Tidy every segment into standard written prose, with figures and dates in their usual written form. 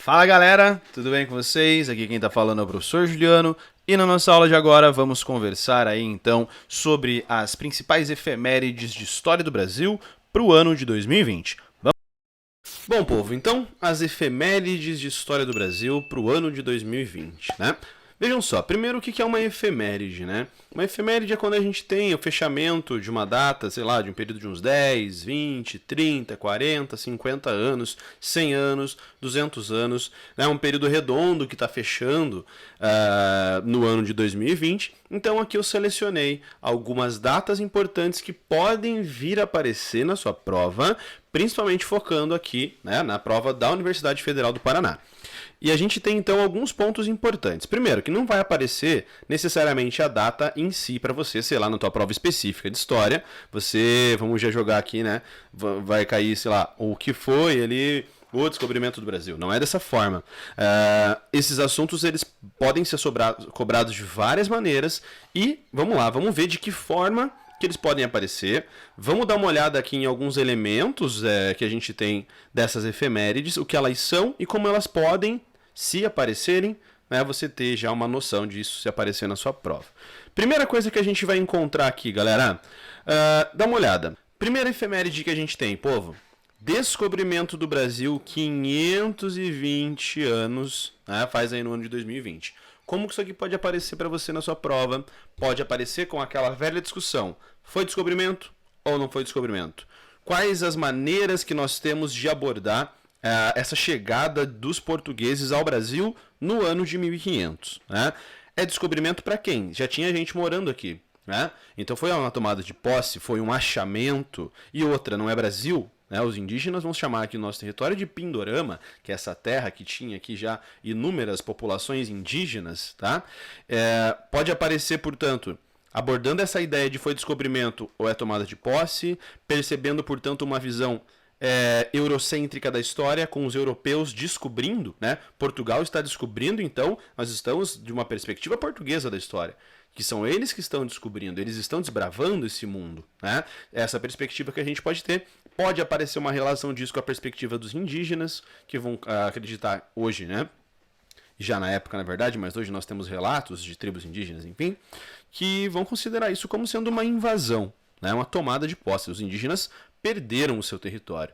Fala galera, tudo bem com vocês? Aqui quem tá falando é o professor Juliano e na nossa aula de agora vamos conversar aí então sobre as principais efemérides de história do Brasil para o ano de 2020. Bom, povo, então as efemérides de história do Brasil para o ano de 2020, né? Vejam só, primeiro o que é uma efeméride, né? Uma efeméride é quando a gente tem o fechamento de uma data, sei lá, de um período de uns 10, 20, 30, 40, 50 anos, 100 anos, 200 anos, né? Um período redondo que está fechando no ano de 2020. Então aqui eu selecionei algumas datas importantes que podem vir a aparecer na sua prova, principalmente focando aqui, né, na prova da Universidade Federal do Paraná. E a gente tem então alguns pontos importantes. Primeiro, que não vai aparecer necessariamente a data em si para você, sei lá, na tua prova específica de história. Você, vamos já jogar aqui, né? Vai cair, sei lá, o que foi ali o descobrimento do Brasil. Não é dessa forma. Esses assuntos eles podem ser cobrados de várias maneiras e vamos lá, vamos ver de que forma que eles podem aparecer. Vamos dar uma olhada aqui em alguns elementos que a gente tem dessas efemérides, o que elas são e como elas podem, se aparecerem, né, você ter já uma noção disso se aparecer na sua prova. Primeira coisa que a gente vai encontrar aqui, galera, dá uma olhada. Primeira efeméride que a gente tem, povo. Descobrimento do Brasil, 520 anos, né, faz aí no ano de 2020. Como que isso aqui pode aparecer para você na sua prova? Pode aparecer com aquela velha discussão. Foi descobrimento ou não foi descobrimento? Quais as maneiras que nós temos de abordar essa chegada dos portugueses ao Brasil no ano de 1500? Né? É descobrimento para quem? Já tinha gente morando aqui. Né? Então foi uma tomada de posse, foi um achamento. E outra, não é Brasil? Os indígenas vão chamar aqui o nosso território de Pindorama, que é essa terra que tinha aqui já inúmeras populações indígenas. Tá? Pode aparecer, portanto, abordando essa ideia de foi descobrimento ou é tomada de posse, percebendo, portanto, uma visão eurocêntrica da história, com os europeus descobrindo, né? Portugal está descobrindo, então nós estamos de uma perspectiva portuguesa da história, que são eles que estão descobrindo, eles estão desbravando esse mundo, né? Essa perspectiva que a gente pode ter. Pode aparecer uma relação disso com a perspectiva dos indígenas, que vão acreditar hoje, né? Já na época, na verdade, mas hoje nós temos relatos de tribos indígenas, enfim, que vão considerar isso como sendo uma invasão, né? Uma tomada de posse. Os indígenas perderam o seu território.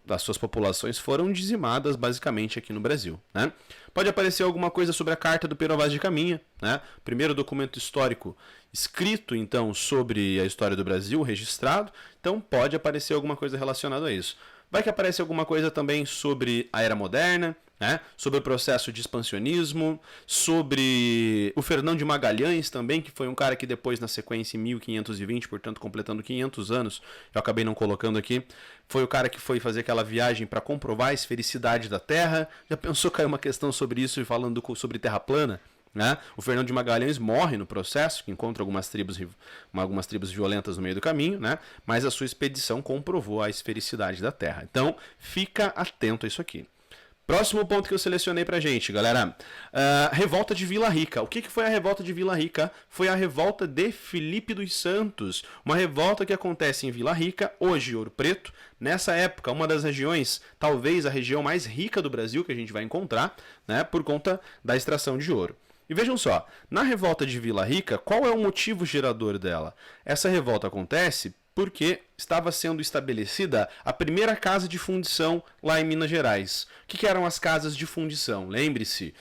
As suas populações foram dizimadas basicamente aqui no Brasil. Né? Pode aparecer alguma coisa sobre a Carta do Pero Vaz de Caminha, né? Primeiro documento histórico escrito então sobre a história do Brasil, registrado, então pode aparecer alguma coisa relacionada a isso. Vai que aparece alguma coisa também sobre a Era Moderna, né? Sobre o processo de expansionismo, sobre o Fernão de Magalhães também, que foi um cara que depois, na sequência, em 1520, portanto completando 500 anos, eu acabei não colocando aqui, foi o cara que foi fazer aquela viagem para comprovar a esfericidade da Terra. Já pensou cair uma questão sobre isso, falando sobre Terra plana? Né? O Fernão de Magalhães morre no processo, que encontra algumas tribos violentas no meio do caminho, né? Mas a sua expedição comprovou a esfericidade da Terra. Então, fica atento a isso aqui. Próximo ponto que eu selecionei pra gente, galera. Revolta de Vila Rica. O que foi a revolta de Vila Rica? Foi a revolta de Filipe dos Santos. Uma revolta que acontece em Vila Rica, hoje Ouro Preto. Nessa época, uma das regiões, talvez a região mais rica do Brasil que a gente vai encontrar, né? Por conta da extração de ouro. E vejam só, na revolta de Vila Rica, qual é o motivo gerador dela? Essa revolta acontece porque estava sendo estabelecida a primeira casa de fundição lá em Minas Gerais. O que eram as casas de fundição? Lembre-se,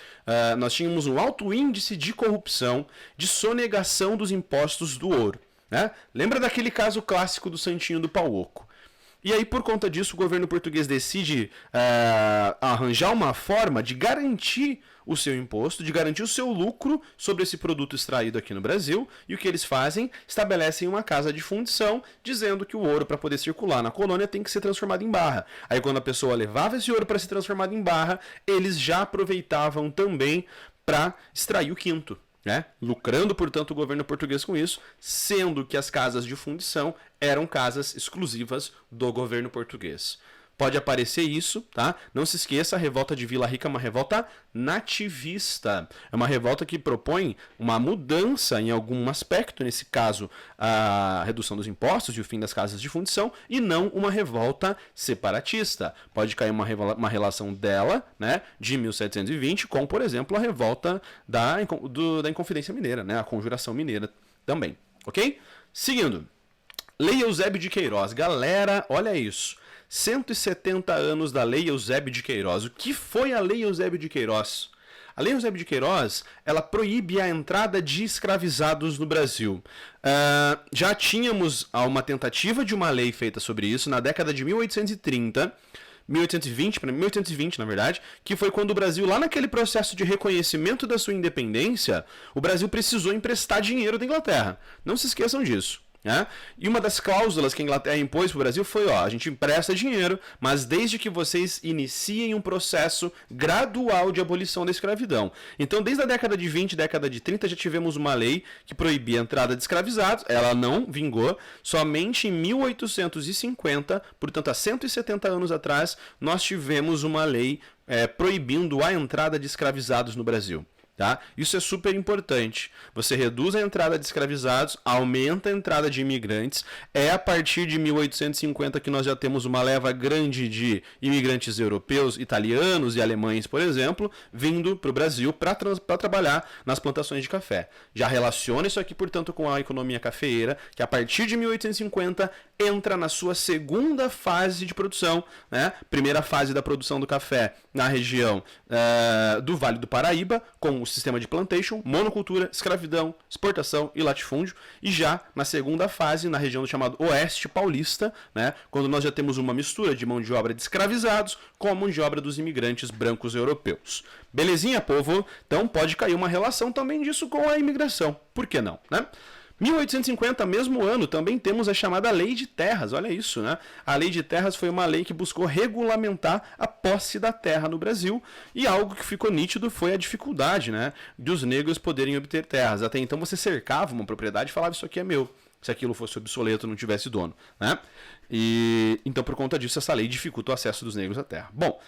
nós tínhamos um alto índice de corrupção, de sonegação dos impostos do ouro. Né? Lembra daquele caso clássico do Santinho do Pau Oco? E aí, por conta disso, o governo português decide arranjar uma forma de garantir o seu imposto, de garantir o seu lucro sobre esse produto extraído aqui no Brasil. E o que eles fazem? Estabelecem uma casa de fundição, dizendo que o ouro, para poder circular na colônia, tem que ser transformado em barra. Aí, quando a pessoa levava esse ouro para ser transformado em barra, eles já aproveitavam também para extrair o quinto. Né? Lucrando, portanto, o governo português com isso, sendo que as casas de fundição eram casas exclusivas do governo português. pode aparecer isso, tá? Não se esqueça, a revolta de Vila Rica é uma revolta nativista. É uma revolta que propõe uma mudança em algum aspecto, nesse caso, a redução dos impostos e o fim das casas de fundição, e não uma revolta separatista. Pode cair uma relação dela, né, de 1720, com, por exemplo, a revolta da Inconfidência Mineira, né, a Conjuração Mineira também, ok? Seguindo. Lei Eusébio de Queiroz. Galera, olha isso. 170 anos da Lei Eusébio de Queiroz. O que foi a Lei Eusébio de Queiroz? A Lei Eusébio de Queiroz, ela proíbe a entrada de escravizados no Brasil. Já tínhamos uma tentativa de uma lei feita sobre isso na década de 1830, 1820, na verdade, que foi quando o Brasil, lá naquele processo de reconhecimento da sua independência, o Brasil precisou emprestar dinheiro da Inglaterra. Não se esqueçam disso. Né? E uma das cláusulas que a Inglaterra impôs para o Brasil foi, a gente empresta dinheiro, mas desde que vocês iniciem um processo gradual de abolição da escravidão. Então, desde a década de 20, década de 30, já tivemos uma lei que proibia a entrada de escravizados, ela não vingou, somente em 1850, portanto, há 170 anos atrás, nós tivemos uma lei proibindo a entrada de escravizados no Brasil. Tá? Isso é super importante. Você reduz a entrada de escravizados, aumenta a entrada de imigrantes. É a partir de 1850 que nós já temos uma leva grande de imigrantes europeus, italianos e alemães, por exemplo, vindo para o Brasil para trabalhar nas plantações de café. Já relaciona isso aqui, portanto, com a economia cafeeira, que a partir de 1850 entra na sua segunda fase de produção, né? Primeira fase da produção do café na região do Vale do Paraíba, com o sistema de plantation, monocultura, escravidão, exportação e latifúndio, e já na segunda fase, na região do chamado Oeste Paulista, né, quando nós já temos uma mistura de mão de obra de escravizados com a mão de obra dos imigrantes brancos europeus. Belezinha, povo? Então pode cair uma relação também disso com a imigração. Por que não, né? 1850, mesmo ano, também temos a chamada Lei de Terras, olha isso, né? A Lei de Terras foi uma lei que buscou regulamentar a posse da terra no Brasil, e algo que ficou nítido foi a dificuldade, né, de os negros poderem obter terras. Até então você cercava uma propriedade e falava, isso aqui é meu, se aquilo fosse obsoleto, não tivesse dono, né? E então, por conta disso, essa lei dificulta o acesso dos negros à terra. Bom,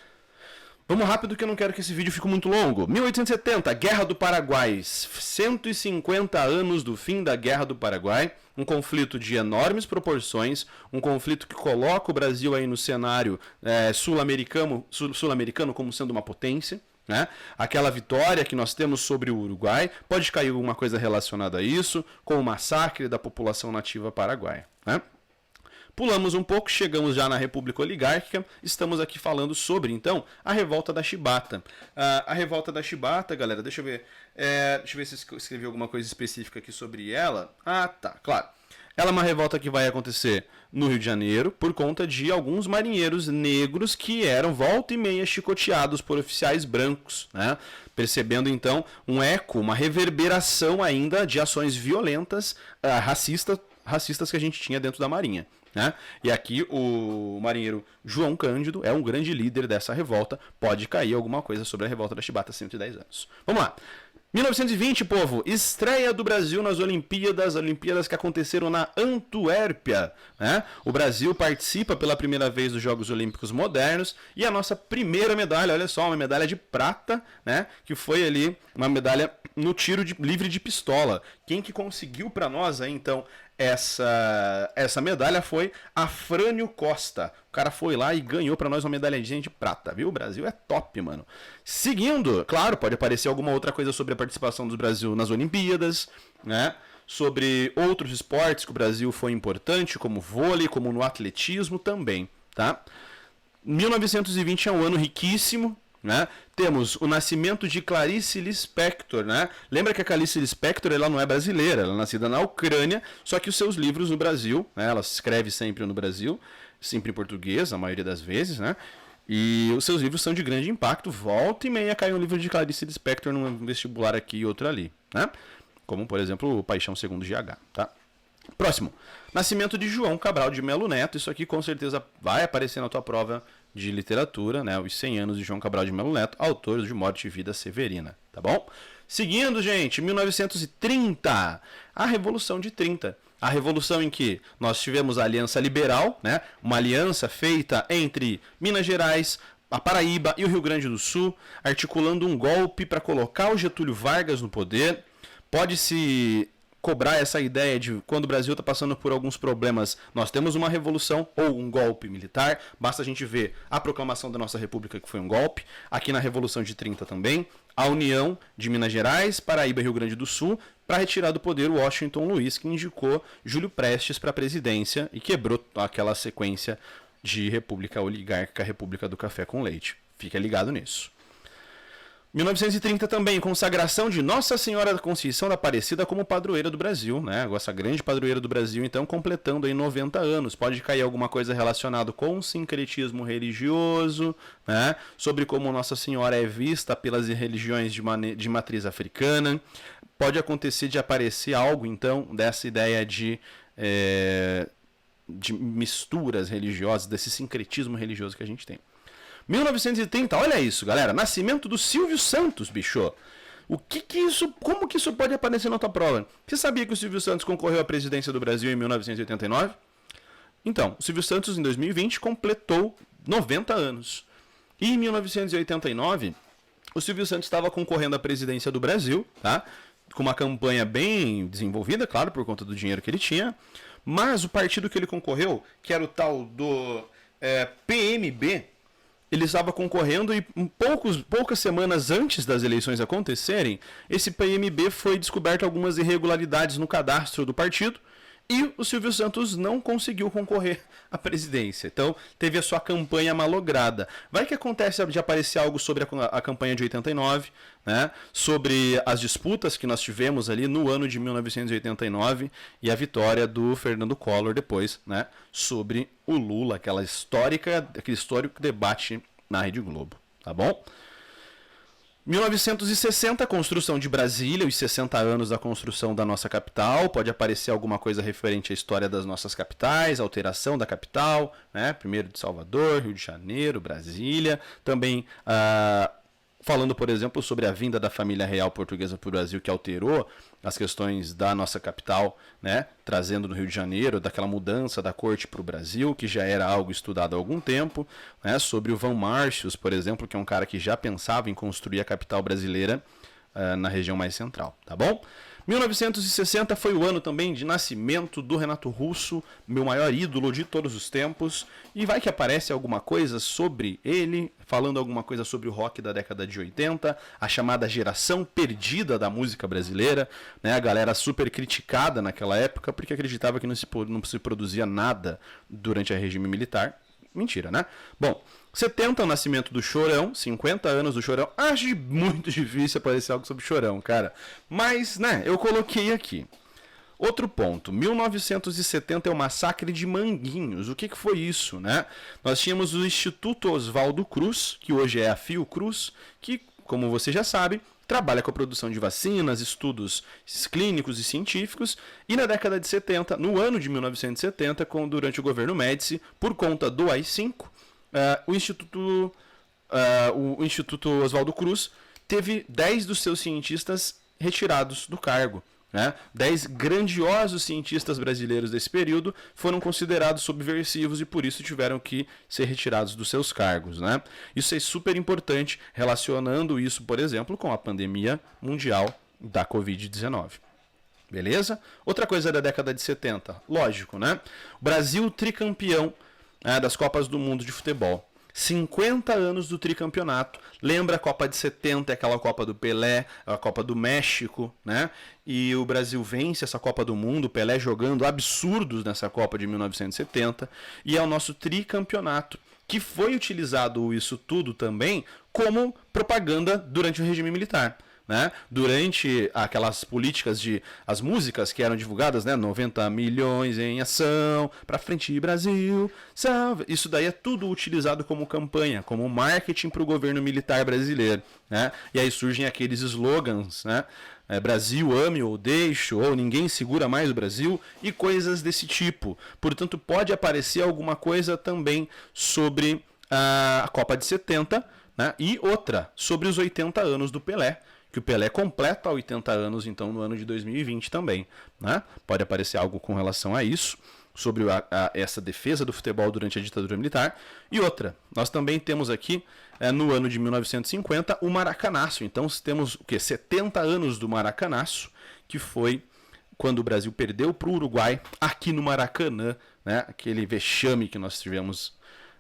vamos rápido que eu não quero que esse vídeo fique muito longo. 1870, Guerra do Paraguai. 150 anos do fim da Guerra do Paraguai. Um conflito de enormes proporções. Um conflito que coloca o Brasil aí no cenário sul-americano como sendo uma potência. Né? Aquela vitória que nós temos sobre o Uruguai. Pode cair alguma coisa relacionada a isso, com o massacre da população nativa paraguaia. Né? Pulamos um pouco, chegamos já na República Oligárquica, estamos aqui falando sobre, então, a Revolta da Chibata. A Revolta da Chibata, galera, deixa eu ver se eu escrevi alguma coisa específica aqui sobre ela. Ah, tá, claro. Ela é uma revolta que vai acontecer no Rio de Janeiro por conta de alguns marinheiros negros que eram volta e meia chicoteados por oficiais brancos, né? Percebendo então um eco, uma reverberação ainda de ações violentas, racistas que a gente tinha dentro da Marinha. Né? E aqui o marinheiro João Cândido é um grande líder dessa revolta. Pode cair alguma coisa sobre a revolta da Chibata há 110 anos. Vamos lá. 1920, povo, estreia do Brasil nas Olimpíadas que aconteceram na Antuérpia. Né? O Brasil participa pela primeira vez dos Jogos Olímpicos Modernos e a nossa primeira medalha, olha só, uma medalha de prata, né? Que foi ali uma medalha no tiro livre de pistola. Quem que conseguiu para nós aí, então, essa medalha foi Afrânio Costa. O cara foi lá e ganhou para nós uma medalhinha de prata, viu? O Brasil é top, mano. Seguindo, claro, pode aparecer alguma outra coisa sobre a participação do Brasil nas Olimpíadas, né? Sobre outros esportes que o Brasil foi importante, como vôlei, como no atletismo também, tá? 1920 é um ano riquíssimo, né? Temos o nascimento de Clarice Lispector, né? Lembra que a Clarice Lispector ela não é brasileira, ela é nascida na Ucrânia, só que os seus livros no Brasil, né? Ela escreve sempre no Brasil, sempre em português, a maioria das vezes, né? E os seus livros são de grande impacto. Volta e meia cai um livro de Clarice Lispector num vestibular aqui e outro ali, né? Como, por exemplo, o Paixão Segundo GH, tá? Próximo. Nascimento de João Cabral de Melo Neto. Isso aqui com certeza vai aparecer na tua prova de literatura, né, Os 100 anos de João Cabral de Melo Neto, autor de Morte e Vida Severina, tá bom? Seguindo, gente, 1930, a Revolução de 30. A revolução em que nós tivemos a Aliança Liberal, né, uma aliança feita entre Minas Gerais, a Paraíba e o Rio Grande do Sul, articulando um golpe para colocar o Getúlio Vargas no poder. Pode-se cobrar essa ideia de quando o Brasil está passando por alguns problemas, nós temos uma revolução ou um golpe militar. Basta a gente ver a proclamação da nossa república, que foi um golpe. Aqui na Revolução de 30 também, a união de Minas Gerais, Paraíba e Rio Grande do Sul para retirar do poder o Washington Luiz, que indicou Júlio Prestes para a presidência e quebrou aquela sequência de república oligárquica, República do Café com Leite. Fica ligado nisso. 1930 também, consagração de Nossa Senhora da Conceição da Aparecida como padroeira do Brasil, né? Essa grande padroeira do Brasil, então, completando aí 90 anos. Pode cair alguma coisa relacionada com o sincretismo religioso, né? Sobre como Nossa Senhora é vista pelas religiões de matriz africana. Pode acontecer de aparecer algo, então, dessa ideia de misturas religiosas, desse sincretismo religioso que a gente tem. 1930, olha isso, galera. Nascimento do Silvio Santos, bicho. Como que isso pode aparecer na tua prova? Você sabia que o Silvio Santos concorreu à presidência do Brasil em 1989? Então, o Silvio Santos, em 2020, completou 90 anos. E em 1989, o Silvio Santos estava concorrendo à presidência do Brasil, tá? Com uma campanha bem desenvolvida, claro, por conta do dinheiro que ele tinha. Mas o partido que ele concorreu, que era o tal do PMB, ele estava concorrendo e poucas semanas antes das eleições acontecerem, esse PMB foi descoberto algumas irregularidades no cadastro do partido e o Silvio Santos não conseguiu concorrer à presidência. Então, teve a sua campanha malograda. Vai que acontece de aparecer algo sobre a campanha de 89, né? Sobre as disputas que nós tivemos ali no ano de 1989 e a vitória do Fernando Collor depois, né? Sobre o Lula, aquele histórico debate na Rede Globo, tá bom? 1960, construção de Brasília, os 60 anos da construção da nossa capital. Pode aparecer alguma coisa referente à história das nossas capitais, alteração da capital, né? Primeiro de Salvador, Rio de Janeiro, Brasília. Também falando, por exemplo, sobre a vinda da família real portuguesa para o Brasil, que alterou as questões da nossa capital, né? Trazendo no Rio de Janeiro, daquela mudança da corte para o Brasil, que já era algo estudado há algum tempo, né? Sobre o Van Martius, por exemplo, que é um cara que já pensava em construir a capital brasileira na região mais central, tá bom? 1960 foi o ano também de nascimento do Renato Russo, meu maior ídolo de todos os tempos, e vai que aparece alguma coisa sobre ele, falando alguma coisa sobre o rock da década de 80, a chamada geração perdida da música brasileira, né? A galera super criticada naquela época porque acreditava que não se produzia nada durante a regime militar. Mentira, né? Bom, 70 o nascimento do Chorão, 50 anos do Chorão. Acho muito difícil aparecer algo sobre Chorão, cara. Mas, né, eu coloquei aqui. Outro ponto, 1970 é o massacre de Manguinhos. O que foi isso, né? Nós tínhamos o Instituto Oswaldo Cruz, que hoje é a Fiocruz, que, como você já sabe, trabalha com a produção de vacinas, estudos clínicos e científicos, e na década de 70, no ano de 1970, durante o governo Médici, por conta do AI-5, o Instituto Oswaldo Cruz teve 10 dos seus cientistas retirados do cargo. 10 grandiosos cientistas brasileiros desse período foram considerados subversivos e por isso tiveram que ser retirados dos seus cargos. Isso é super importante, relacionando isso, por exemplo, com a pandemia mundial da Covid-19. Beleza? Outra coisa da década de 70, lógico, né? O Brasil tricampeão das Copas do Mundo de futebol. 50 anos do tricampeonato. Lembra a Copa de 70, aquela Copa do Pelé, a Copa do México, né? E o Brasil vence essa Copa do Mundo, o Pelé jogando absurdos nessa Copa de 1970. E é o nosso tricampeonato, que foi utilizado isso tudo também como propaganda durante o regime militar. Durante aquelas políticas as músicas que eram divulgadas, 90 milhões em ação, pra frente Brasil, salve. Isso daí é tudo utilizado como campanha, como marketing para o governo militar brasileiro, E aí surgem aqueles slogans, Brasil ame ou deixe, ou ninguém segura mais o Brasil, e coisas desse tipo. Portanto, pode aparecer alguma coisa também sobre a Copa de 70, né? E outra sobre os 80 anos do Pelé, que o Pelé completa 80 anos, então, no ano de 2020 também, né? Pode aparecer algo com relação a isso, sobre essa defesa do futebol durante a ditadura militar. E outra, nós também temos aqui, no ano de 1950, o Maracanaço. Então, temos o quê? 70 anos do Maracanaço, que foi quando o Brasil perdeu para o Uruguai, aqui no Maracanã, né? Aquele vexame que nós tivemos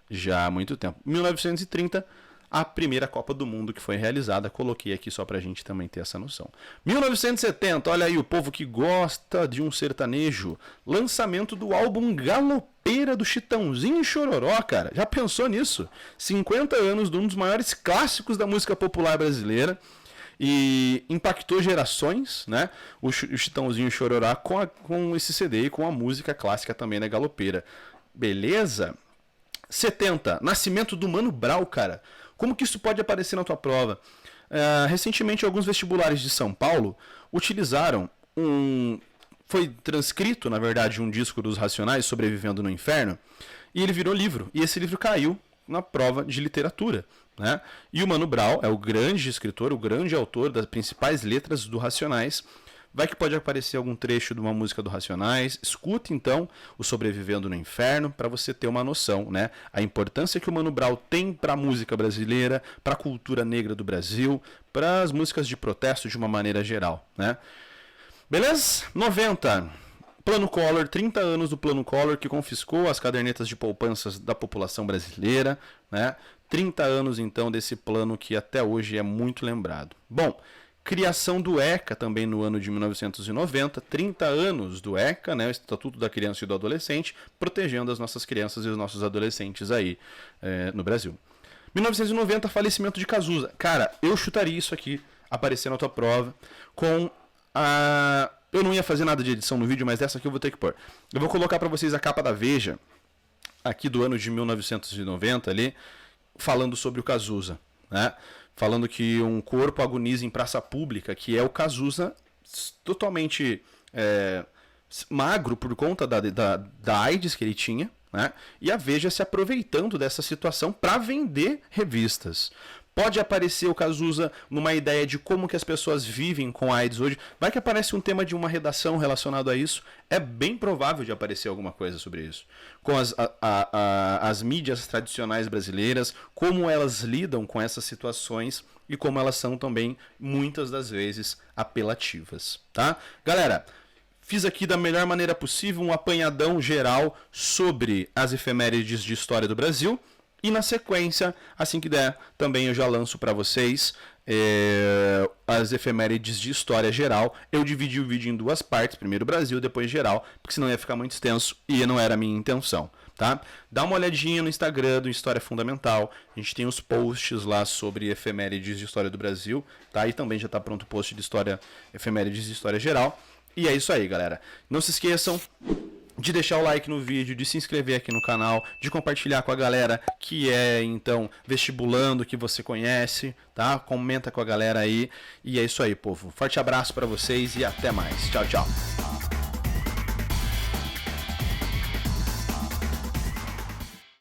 já há muito tempo. 1930, a primeira Copa do Mundo que foi realizada. Coloquei aqui só pra gente também ter essa noção. 1970, olha aí o povo que gosta de um sertanejo. Lançamento do álbum Galopeira do Chitãozinho e Chororó, cara. Já pensou nisso? 50 anos de um dos maiores clássicos da música popular brasileira. E impactou gerações, né? O Chitãozinho e Chororó com esse CD e com a música clássica também da Galopeira. Beleza? 70, nascimento do Mano Brown, cara. Como que isso pode aparecer na tua prova? Recentemente, alguns vestibulares de São Paulo utilizaram foi transcrito, na verdade, um disco dos Racionais, Sobrevivendo no Inferno, e ele virou livro. E esse livro caiu na prova de literatura, né? E o Mano Brown é o grande escritor, o grande autor das principais letras do Racionais. Vai que pode aparecer algum trecho de uma música do Racionais. Escute então o Sobrevivendo no Inferno para você ter uma noção, né? A importância que o Mano Brown tem para a música brasileira, para a cultura negra do Brasil, para as músicas de protesto de uma maneira geral, né? Beleza? 90. Plano Collor, 30 anos do Plano Collor, que confiscou as cadernetas de poupanças da população brasileira, né? 30 anos então desse plano que até hoje é muito lembrado. Bom, criação do ECA também no ano de 1990, 30 anos do ECA, né, o Estatuto da Criança e do Adolescente, protegendo as nossas crianças e os nossos adolescentes aí no Brasil. 1990, falecimento de Cazuza. Cara, eu chutaria isso aqui, aparecer na tua prova, com a... Eu não ia fazer nada de edição no vídeo, mas dessa aqui eu vou ter que pôr. Eu vou colocar para vocês a capa da Veja, aqui do ano de 1990 ali, falando sobre o Cazuza, né? Falando que um corpo agoniza em praça pública, que é o Cazuza totalmente magro por conta da AIDS que ele tinha, né? E a Veja se aproveitando dessa situação para vender revistas. Pode aparecer o Cazuza numa ideia de como que as pessoas vivem com a AIDS hoje. Vai que aparece um tema de uma redação relacionado a isso. É bem provável de aparecer alguma coisa sobre isso. Com as mídias tradicionais brasileiras, como elas lidam com essas situações e como elas são também, muitas das vezes, apelativas. Tá? Galera, fiz aqui da melhor maneira possível um apanhadão geral sobre as efemérides de história do Brasil. E na sequência, assim que der, também eu já lanço para vocês as efemérides de história geral. Eu dividi o vídeo em duas partes, primeiro Brasil, depois geral, porque senão ia ficar muito extenso e não era a minha intenção, tá? Dá uma olhadinha no Instagram do História Fundamental, a gente tem os posts lá sobre efemérides de história do Brasil, tá? E também já está pronto o post de efemérides de história geral. E é isso aí, galera. Não se esqueçam de deixar o like no vídeo, de se inscrever aqui no canal, de compartilhar com a galera que é, então, vestibulando, que você conhece, tá? Comenta com a galera aí. E é isso aí, povo. Forte abraço pra vocês e até mais. Tchau, tchau.